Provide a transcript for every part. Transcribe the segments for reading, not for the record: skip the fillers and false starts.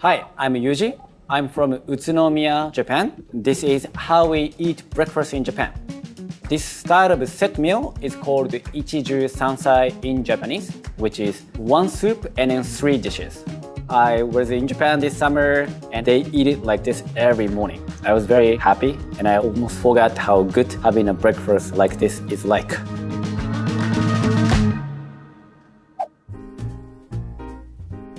Hi, I'm Yuji. I'm from Utsunomiya, Japan. This is how we eat breakfast in Japan. This style of set meal is called Ichiju Sansai in Japanese, which is one soup and then 3 dishes. I was in Japan this summer and they eat it like this every morning. I was very happy and I almost forgot how good having a breakfast like this is like.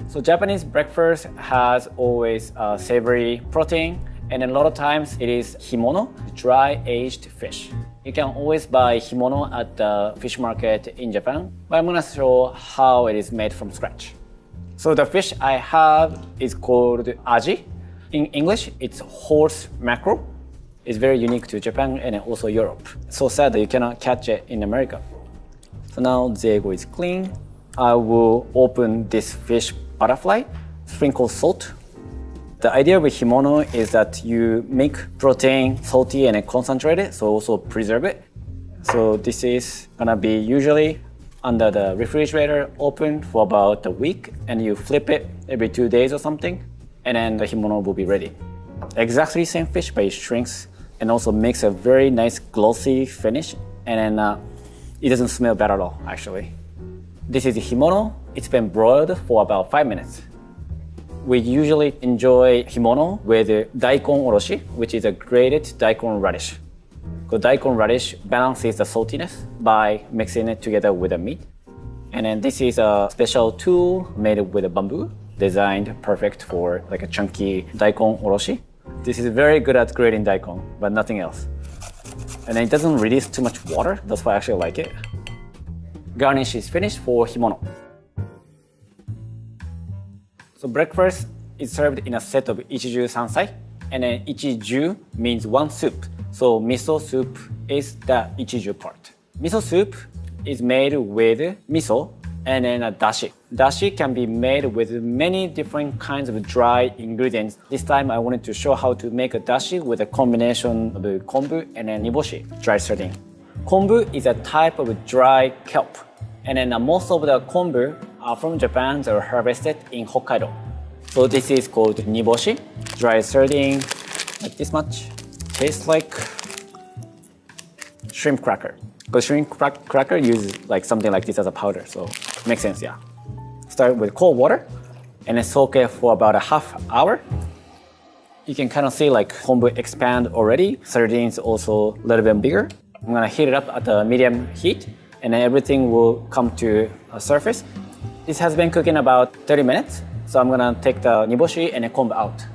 So Japanese breakfast has always savory protein, and a lot of times it is himono, dry aged fish. You can always buy himono at the fish market in Japan, but I'm gonna show how it is made from scratch. So the fish I have is called aji. In English, it's horse mackerel. It's very unique to Japan and also Europe. So sad that you cannot catch it in America. So now the ego is clean. I will open this fish butterfly, sprinkle salt. The idea with himono is that you make protein salty and concentrated, so also preserve it. So this is gonna be usually under the refrigerator, open for about a week, and you flip it every 2 days or something, and then the himono will be ready. Exactly same fish, but it shrinks and also makes a very nice glossy finish, and then it doesn't smell bad at all, actually. This is himono. It's been broiled for about 5 minutes. We usually enjoy himono with daikon oroshi, which is a grated daikon radish. The daikon radish balances the saltiness by mixing it together with the meat. And then this is a special tool made with a bamboo, designed perfect for like a chunky daikon oroshi. This is very good at grating daikon, but nothing else. And it doesn't release too much water, that's why I actually like it. Garnish is finished for himono. So breakfast is served in a set of Ichiju Sansai, and then Ichiju means one soup. So miso soup is the Ichiju part. Miso soup is made with miso and then a dashi. Dashi can be made with many different kinds of dry ingredients. This time I wanted to show how to make a dashi with a combination of kombu and then niboshi, dry sardine. Kombu is a type of dry kelp, and then most of the kombu are from Japan. They are harvested in Hokkaido. So this is called niboshi, dry sardine, like this much. Tastes like shrimp cracker. But shrimp cracker uses like something like this as a powder, so makes sense, yeah. Start with cold water and then soak it for about a half hour. You can kind of see like kombu expand already. Sardines also a little bit bigger. I'm gonna heat it up at a medium heat and then everything will come to a surface. This has been cooking about 30 minutes. So I'm gonna take the niboshi and then kombu out.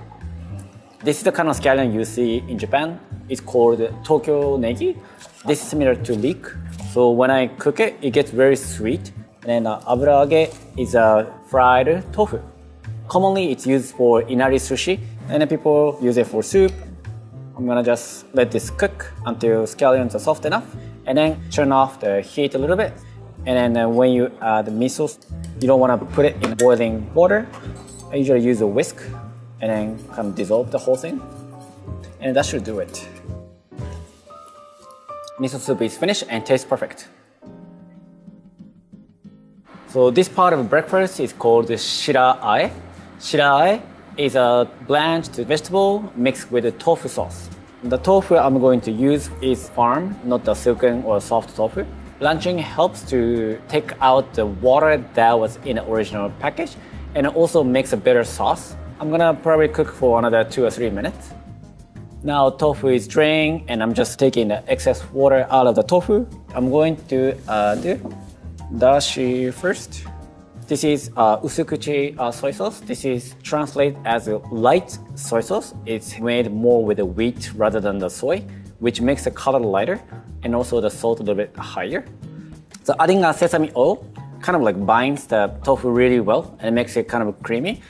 This is the kind of scallion you see in Japan. It's called Tokyo negi. This is similar to leek. So when I cook it, it gets very sweet. And then aburaage is a fried tofu. Commonly it's used for inari sushi, and then people use it for soup. I'm gonna just let this cook until scallions are soft enough, and then turn off the heat a little bit. And then when you add the miso, you don't want to put it in boiling water. I usually use a whisk and then kind of dissolve the whole thing. And that should do it. Miso soup is finished and tastes perfect. So this part of breakfast is called shiraae. Shiraae is a blanched vegetable mixed with a tofu sauce. The tofu I'm going to use is farm, not the silken or soft tofu. Blanching helps to take out the water that was in the original package, and it also makes a better sauce. I'm gonna probably cook for another 2 or 3 minutes. Now tofu is drained and I'm just taking the excess water out of the tofu. I'm going to do dashi first. This is usukuchi soy sauce. This is translated as a light soy sauce. It's made more with the wheat rather than the soy, which makes the color lighter and also the salt a little bit higher. So adding sesame oil kind of like binds the tofu really well and makes it kind of creamy.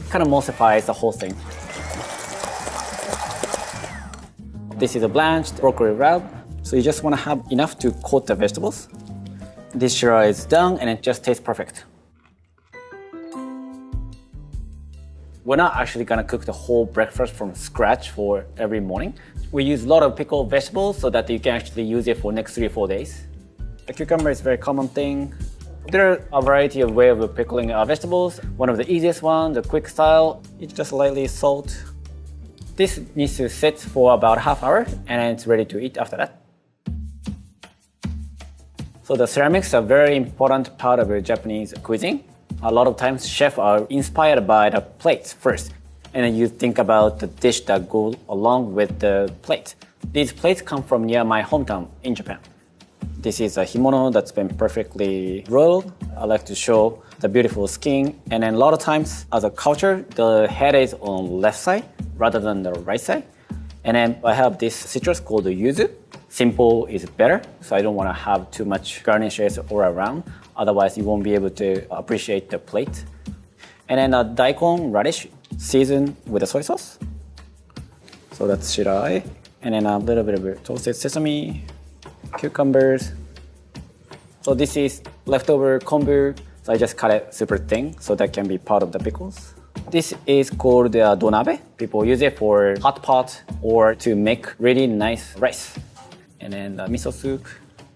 Kind of emulsifies the whole thing. This is a blanched broccoli rub. So you just want to have enough to coat the vegetables. This shira is done and it just tastes perfect. We're not actually gonna cook the whole breakfast from scratch for every morning. We use a lot of pickled vegetables so that you can actually use it for next 3 or 4 days. The cucumber is a very common thing. There are a variety of ways of pickling vegetables. One of the easiest one, the quick style, it's just lightly salt. This needs to sit for about half hour and it's ready to eat after that. So the ceramics are a very important part of Japanese cuisine. A lot of times chefs are inspired by the plates first, and then you think about the dish that goes along with the plate. These plates come from near my hometown in Japan. This is a himono that's been perfectly rolled. I like to show the beautiful skin, and then a lot of times as a culture, the head is on left side rather than the right side. And then I have this citrus called the yuzu. Simple is better, so I don't want to have too much garnishes all around. Otherwise, you won't be able to appreciate the plate. And then a daikon radish seasoned with a soy sauce. So that's shirai. And then a little bit of toasted sesame, cucumbers. So this is leftover kombu. So I just cut it super thin so that can be part of the pickles. This is called donabe. People use it for hot pot or to make really nice rice. And then the miso soup.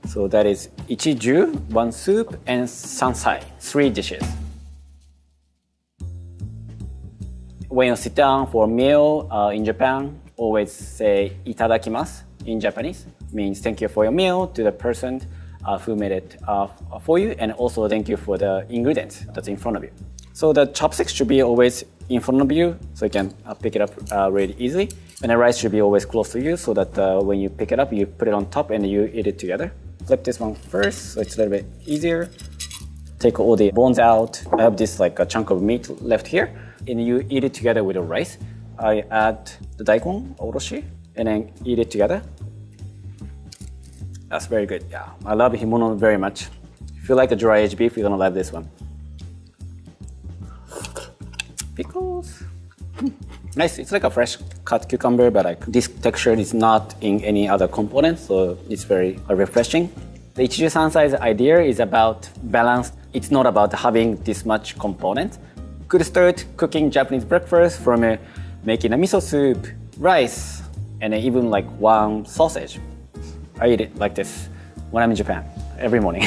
So that is Ichiju, one soup, and Sansai, 3 dishes. When you sit down for a meal in Japan, always say itadakimasu in Japanese. Means thank you for your meal to the person who made it for you, and also thank you for the ingredients that's in front of you. So the chopsticks should be always in front of you, so you can pick it up really easily. And the rice should be always close to you, so that when you pick it up, you put it on top and you eat it together. Flip this one first, so it's a little bit easier. Take all the bones out. I have this like a chunk of meat left here, and you eat it together with the rice. I add the daikon, oroshi, and then eat it together. That's very good, yeah. I love himono very much. If you like a dry aged beef, you're gonna love this one. Pickles. Nice, it's like a fresh cut cucumber, but like this texture is not in any other components, so it's very refreshing. The Ichiju Sansai's idea is about balance. It's not about having this much component. Could start cooking Japanese breakfast from making a miso soup, rice, and even like one sausage. I eat it like this when I'm in Japan every morning.